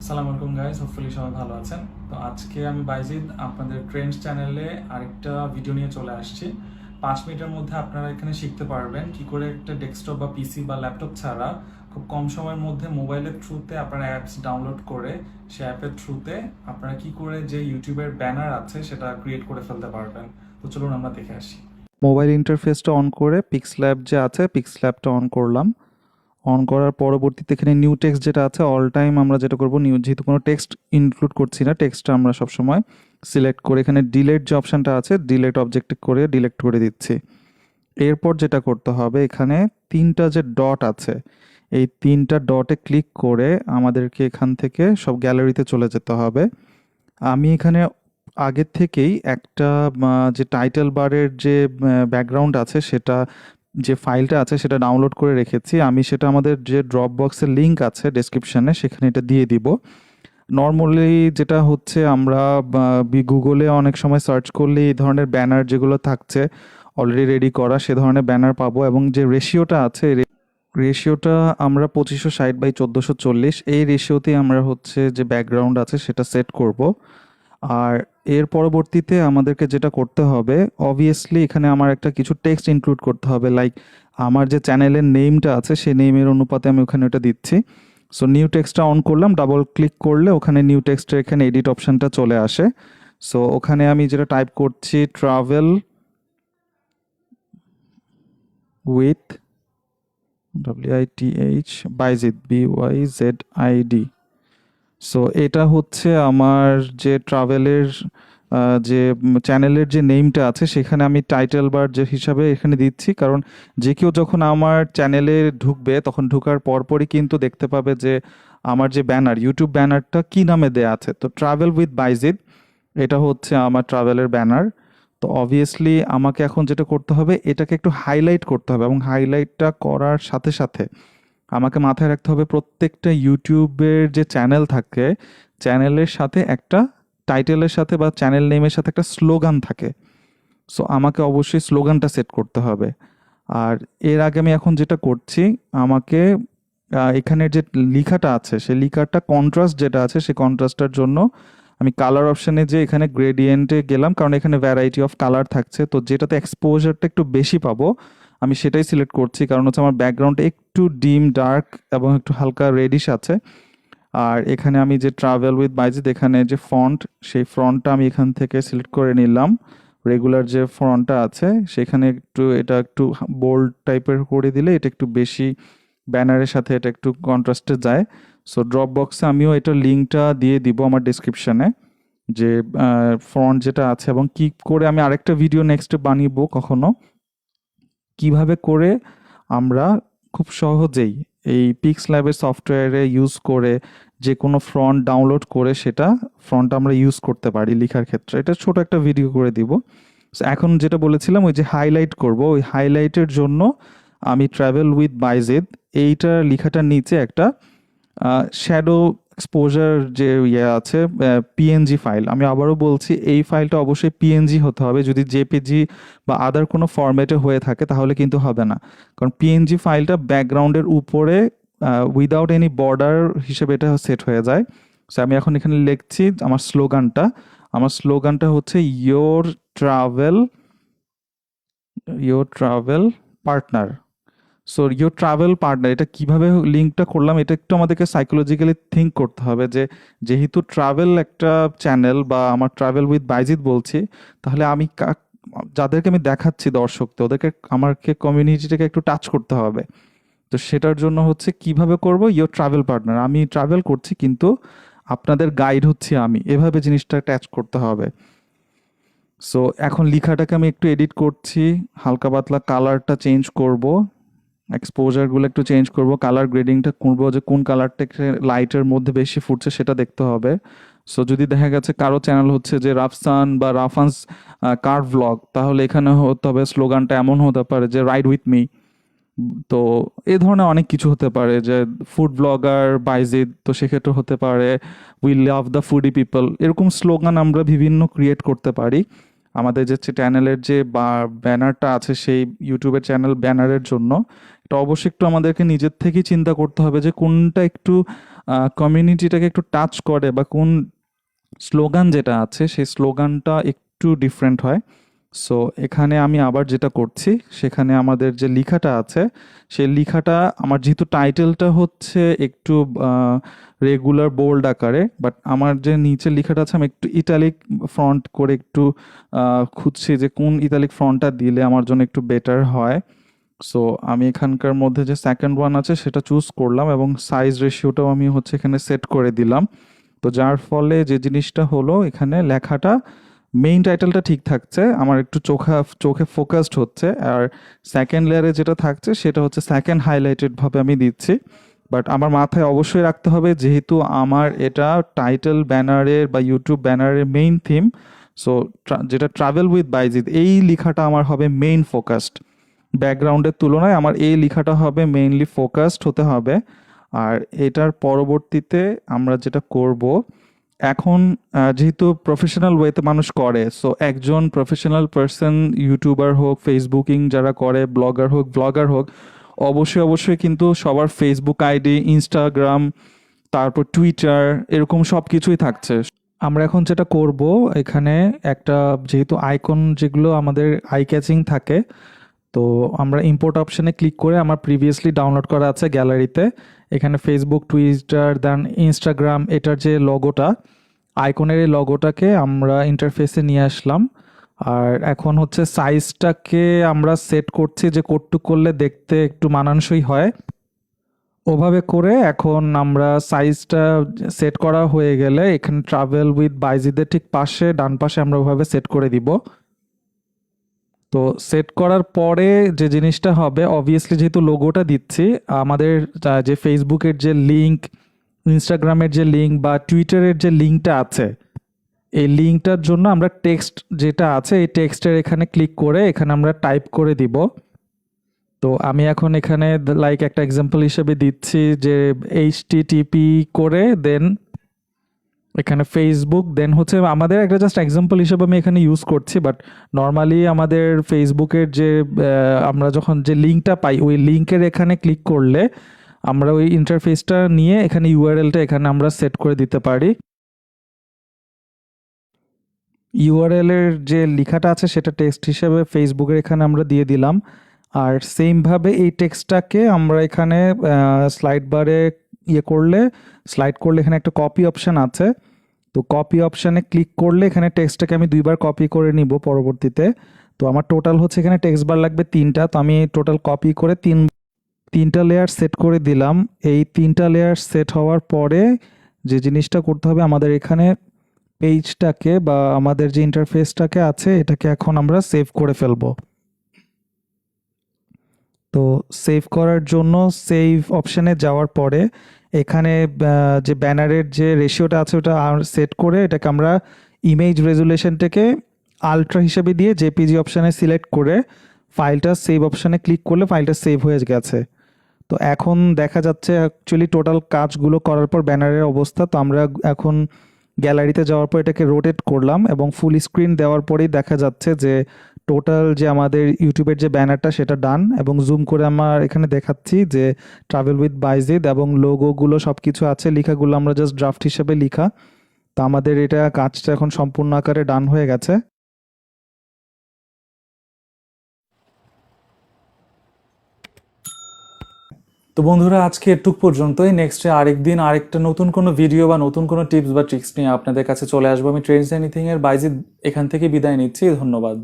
আসসালামু আলাইকুম guys, hopefully সবাই ভালো আছেন। তো আজকে আমি বাইজিদ আপনাদের ট্রেন্ডস চ্যানেলে আরেকটা ভিডিও নিয়ে চলে আসছি। 5 মিনিটের মধ্যে আপনারা এখানে শিখতে পারবেন কি করে একটা ডেস্কটপ বা পিসি বা ল্যাপটপ ছাড়া খুব কম সময়ের মধ্যে মোবাইলের থ্রুতে আপনারা অ্যাপস ডাউনলোড করে সে অ্যাপের থ্রুতে আপনারা কি করে যে ইউটিউবের ব্যানার আছে সেটা ক্রিয়েট করে ফেলতে পারবেন। তো চলুন আমরা দেখে আসি। মোবাইল ইন্টারফেসটা অন করে পিক্সল্যাব যে আছে পিক্সল্যাবটা অন করলাম। অন করার পরবর্তীতে এখানে নিউ টেক্সট যেটা আছে অল টাইম আমরা যেটা করব, নিউ যেহেতু কোনো টেক্সট ইনক্লুড করছি না, টেক্সটটা আমরা সবসময় সিলেক্ট করে এখানে ডিলেট যে অপশানটা আছে ডিলেট অবজেক্ট করে ডিলেক্ট করে দিচ্ছি। এরপর যেটা করতে হবে, এখানে তিনটা যে ডট আছে এই তিনটা ডটে ক্লিক করে আমাদেরকে এখান থেকে সব গ্যালারিতে চলে যেতে হবে। আমি এখানে আগের থেকেই একটা যে টাইটেল বারের যে ব্যাকগ্রাউন্ড আছে সেটা, যে ফাইলটা আছে সেটা ডাউনলোড করে রেখেছি। আমি সেটা আমাদের যে ড্রপ বক্সের লিঙ্ক আছে ডেসক্রিপশানে সেখানে এটা দিয়ে দিব। নর্মালি যেটা হচ্ছে আমরা গুগলে অনেক সময় সার্চ করলে এই ধরনের ব্যানার যেগুলো থাকছে অলরেডি রেডি করা সে ধরনের ব্যানার পাবো, এবং যে রেশিওটা আছে রেশিওটা আমরা 2560/1440 এই রেশিওতে আমরা হচ্ছে যে ব্যাকগ্রাউন্ড আছে সেটা সেট করব। আর এর পরবর্তীতে আমাদেরকে যেটা করতে হবে, অবভিয়াসলি এখানে আমার একটা কিছু টেক্সট ইনক্লুড করতে হবে, লাইক আমার যে চ্যানেলের নেমটা আছে সেই নেমের অনুপাতে আমি ওখানে ওটা দিচ্ছি। সো নিউ টেক্সটটা অন করলাম, ডাবল ক্লিক করলে ওখানে নিউ টেক্সটের এখানে এডিট অপশানটা চলে আসে। সো ওখানে আমি যেটা টাইপ করছি, travel with WITH Byzid BYZID। So এটা হচ্ছে আমার যে ট্রাভেলের যে চ্যানেলের যে নেমটা আছে সেখানে আমি টাইটেল বার যে হিসাবে এখানে দিচ্ছি, কারণ যে কেউ যখন আমার চ্যানেলে ঢুকবে তখন ঢোকার পরপরই কিন্তু দেখতে পাবে যে আমার যে ব্যানার, ইউটিউব ব্যানারটা কি নামে দেয়া আছে। তো ট্রাভেল উইথ বাইজিদ এটা হচ্ছে আমার ট্রাভেলের ব্যানার। তো অবভিয়াসলি আমাকে এখন যেটা করতে হবে, এটাকে একটু হাইলাইট করতে হবে, এবং হাইলাইটটা করার সাথে সাথে আমাকে মাথায় রাখতে হবে প্রত্যেকটা ইউটিউবের যে চ্যানেল থাকে চ্যানেলের সাথে একটা টাইটেলের সাথে বা চ্যানেল নেমের সাথে একটা স্লোগান থাকে। সো আমাকে অবশ্যই স্লোগানটা সেট করতে হবে। আর এর আগে আমি এখন যেটা করছি, আমাকে এখানের যে লেখাটা আছে সেই লেখাটা কন্ট্রাস্ট যেটা আছে সেই কন্ট্রাস্টটার জন্য আমি কালার অপশানে যে এখানে গ্রেডিয়েন্টে গেলাম, কারণ এখানে ভ্যারাইটি অফ কালার থাকছে, তো যেটাতে এক্সপোজারটা একটু বেশি পাবো আমি সেটাই সিলেক্ট করছি, কারণ হচ্ছে আমার ব্যাকগ্রাউন্ডে একটু ডিম ডার্ক এবং একটু হালকা রেডিশ আছে। আর এখানে আমি যে ট্রাভেল উইথ বাইজিদ এখানে যে ফন্ট সেই ফন্টটা আমি এখান থেকে সিলেক্ট করে নিলাম। রেগুলার যে ফন্টটা আছে সেখানে একটু এটা একটু বোল্ড টাইপের করে দিলে এটা একটু বেশি ব্যানারের সাথে এটা একটু কন্ট্রাস্টে যায়। সো ড্রপ বক্সে আমিও এটার লিঙ্কটা দিয়ে দিব আমার ডিসক্রিপশানে, যে ফন্ট যেটা আছে, এবং কি করে আমি আরেকটা ভিডিও নেক্সটে বানিয়ে কখনো কিভাবে করে আমরা খুব সহজেই এই পিক্সল্যাবের সফটওয়্যারে ইউজ করে যে কোনো ফন্ট ডাউনলোড করে সেটা ফন্ট আমরা ইউজ করতে পারি লেখার ক্ষেত্রে, এটা ছোট একটা ভিডিও করে দিব। So, এখন যেটা বলেছিলাম ওই যে হাইলাইট করব, ওই হাইলাইটের জন্য আমি ট্রাভেল উইথ বাইজিদ এইটার লেখাটার নিচে একটা শ্যাডো এক্সপোজার যে ইয়ে আছে পিএনজি ফাইল, আমি আবারও বলছি এই ফাইলটা অবশ্যই পিএনজি হতে হবে। যদি জেপিজি বা আদার কোনো ফরম্যাটে হয়ে থাকে তাহলে কিন্তু হবে না, কারণ পিএনজি ফাইলটা ব্যাকগ্রাউন্ডের উপরে উইদাউট এনি বর্ডার হিসেবে এটা সেট হয়ে যায়। সো আমি এখন এখানে লিখছি আমার স্লোগানটা হচ্ছে travel your travel partner. So your travel partner, এটা কিভাবে লিঙ্কটা করলাম এটা একটু আমাদেরকে সাইকোলজিক্যালি থিঙ্ক করতে হবে, যে যেহেতু ট্রাভেল একটা চ্যানেল বা আমার ট্রাভেল উইথ বাইজিদ বলছি, তাহলে আমি যাদেরকে আমি দেখাচ্ছি দর্শকদের ওদেরকে আমাকে কমিউনিটিটাকে একটু টাচ করতে হবে। তো সেটার জন্য হচ্ছে কিভাবে করব, ইয়োর ট্রাভেল পার্টনার, আমি ট্রাভেল করছি কিন্তু আপনাদের গাইড হচ্ছি আমি, এভাবে জিনিসটা অ্যাটাচ করতে হবে। সো এখন লেখাটাকে আমি একটু এডিট করছি, হালকা পাতলা কালারটা চেঞ্জ করব, এক্সপোজারগুলো একটু চেঞ্জ করব, কালার গ্রেডিংটা করবো যে কোন কালারটা লাইটের মধ্যে বেশি ফুটছে সেটা দেখতে হবে। সো যদি দেখা গেছে কারো চ্যানেল হচ্ছে যে রাফসান বা রাফানস কার ভ্লগ, তাহলে এখানে হতে হবে স্লোগানটা এমন হতে পারে যে রাইড উইথ মি। তো এই ধরনের অনেক কিছু হতে পারে, যে ফুড ব্লগার বাইজিদ, তো সেক্ষেত্রে হতে পারে we love the foodie people, এরকম স্লোগান আমরা বিভিন্ন ক্রিয়েট করতে পারি আমাদের যে চ্যানেলের যে ব্যানারটা আছে সেই ইউটিউবের চ্যানেল ব্যানারের জন্য। এটা অবশ্যই একটু আমাদেরকে নিজের থেকেই চিন্তা করতে হবে যে কোনটা একটু কমিউনিটিটাকে একটু টাচ করে বা কোন স্লোগান যেটা আছে সেই স্লোগানটা একটু ডিফারেন্ট হয়। সো এখানে আমি আবার যেটা করছি, সেখানে আমাদের যে লেখাটা আছে সেই লেখাটা আমার যেহেতু টাইটেলটা হচ্ছে একটু রেগুলার বোল্ড আকারে, বাট আমার যে নিচের লেখাটা আছে আমি একটু ইটালিক ফন্ট করে একটু খুঁজছি যে কোন ইটালিক ফন্টটা দিলে আমার জন্য একটু বেটার হয়। সো আমি এখানকার মধ্যে যে সেকেন্ড ওয়ান আছে সেটা চুজ করলাম এবং সাইজ রেশিওটাও আমি হচ্ছে এখানে সেট করে দিলাম। তো যার ফলে যে জিনিসটা হলো, এখানে লেখাটা মেইন টাইটেলটা ঠিক থাকছে, আমার একটু চোখে ফোকাসড হচ্ছে, আর সেকেন্ড লেয়ারে যেটা থাকছে সেটা হচ্ছে সেকেন্ড হাইলাইটেড ভাবে আমি দিচ্ছি। বাট আমার মাথায় অবশ্যই রাখতে হবে, যেহেতু আমার এটা টাইটেল ব্যানারের বা ইউটিউব ব্যানারের মেইন থিম, সো যেটা ট্রাভেল উইথ বাইজিদ, এই লেখাটা আমার হবে মেইন ফোকাসড। ব্যাকগ্রাউন্ডের তুলনায় আমার এই লেখাটা হবে মেইনলি ফোকাসড হতে হবে। আর এটার পরবর্তীতে আমরা যেটা করব, এখন যেহেতু প্রফেশনাল ওয়েতে মানুষ করে, সো একজন প্রফেশনাল পার্সন, ইউটিউবার হোক, ফেসবুকিং যারা করে, ব্লগার হোক, ব্লগার হোক, অবশ্যই কিন্তু সবার ফেসবুক আইডি, ইনস্টাগ্রাম, তারপর টুইটার, এরকম সব কিছুই থাকছে। আমরা এখন যেটা করব, এখানে একটা যেহেতু আইকন যেগুলো আমাদের আই ক্যাচিং থাকে, তো আমরা ইম্পোর্ট অপশানে ক্লিক করে আমার প্রিভিয়াসলি ডাউনলোড করা আছে গ্যালারিতে, এখানে ফেসবুক, টুইটার, দেন ইনস্টাগ্রাম, এটার যে লগোটা, আইকনের এই লগোটাকে আমরা ইন্টারফেসে নিয়ে আসলাম। আর এখন হচ্ছে সাইজটাকে আমরা সেট করছি যে কতটুকু করলে দেখতে একটু মানানসই হয়, ওভাবে করে এখন আমরা সাইজটা সেট করা হয়ে গেলে এখানে ট্রাভেল উইথ বাইজিদের ঠিক পাশে, ডান পাশে আমরা ওভাবে সেট করে দিব। তো সেট করার পরে যে জিনিসটা হবে, অবভিয়াসলি যেহেতু লোগোটা দিচ্ছি, আমাদের যে ফেসবুকের যে লিঙ্ক, ইনস্টাগ্রামের যে লিঙ্ক বা টুইটারের যে লিঙ্কটা আছে, এই লিঙ্কটার জন্য আমরা টেক্সট যেটা আছে এই টেক্সটের এখানে ক্লিক করে এখানে আমরা টাইপ করে দিব। তো আমি এখন এখানে লাইক একটা এক্সাম্পল হিসেবে দিচ্ছি যে HTTP করে দেন এখানে ফেসবুক, দেন হচ্ছে আমাদের একটা জাস্ট এক্সাম্পল হিসেবে আমি এখানে ইউজ করছি, বাট নর্মালি আমাদের ফেসবুকের যে আমরা যখন যে লিঙ্কটা পাই, ওই লিঙ্কের এখানে ক্লিক করলে আমরা ওই ইন্টারফেসটা নিয়ে এখানে ইউআরএলটা এখানে আমরা সেট করে দিতে পারি। ইউআরএল এর যে লেখাটা আছে সেটা টেক্সট হিসেবে ফেসবুকের এখানে আমরা দিয়ে দিলাম। আর সেমভাবে এই টেক্সটটাকে আমরা এখানে স্লাইড বারে স্লাইড করলে এখানে একটা কপি অপশান আছে, তো কপি অপশানে ক্লিক করলে এখানে টেক্সটটাকে আমি 2বার কপি করে নিব পরবর্তীতে। তো আমার টোটাল হচ্ছে এখানে টেক্সট বার লাগবে 3টা, তো আমি টোটাল কপি করে তিনটা লেয়ার সেট করে দিলাম। এই 3টা লেয়ার সেট হওয়ার পরে যে জিনিসটা করতে হবে, আমাদের এখানে পেজটাকে বা আমাদের যে ইন্টারফেসটাকে আছে এটাকে এখন আমরা সেভ করে ফেলবো। তো সেভ করার জন্য সেভ অপশানে যাওয়ার পরে এখানে যে ব্যানারের যে রেশিওটা আছে ওটা সেট করে এটাকে আমরা ইমেজ রেজুলেশনটাকে আলট্রা হিসেবে দিয়ে জেপিজি অপশানে সিলেক্ট করে ফাইলটা সেভ অপশানে ক্লিক করলে ফাইলটা সেভ হয়ে গেছে। তো এখন দেখা যাচ্ছে অ্যাকচুয়ালি টোটাল কাজগুলো করার পর ব্যানারের অবস্থা। তো আমরা এখন গ্যালারিতে যাওয়ার পর এটাকে রোটেট করলাম এবং ফুল স্ক্রিন দেওয়ার পরেই দেখা যাচ্ছে যে টোটাল যে আমাদের ইউটিউবের যে ব্যানারটা সেটা ডান, এবং জুম করে আমার এখানে দেখাচ্ছি যে ট্রাভেল উইথ বাইজিদ এবং লোগোগুলো সব কিছু আছে, লেখাগুলো আমরা জাস্ট ড্রাফট হিসেবে লিখা। তো আমাদের এটা কাজটা এখন সম্পূর্ণ আকারে ডান হয়ে গেছে। তো বন্ধুরা, আজকে এটুক পর্যন্তই। নেক্সটে আরেকদিন আরেকটা নতুন কোনো ভিডিও বা নতুন কোনো টিপস বা ট্রিক্স নিয়ে আপনাদের কাছে চলে আসবো। আমি ট্রেন্ডস এনিথিং এর বাইজিদ এখান থেকে বিদায় নিচ্ছি। ধন্যবাদ।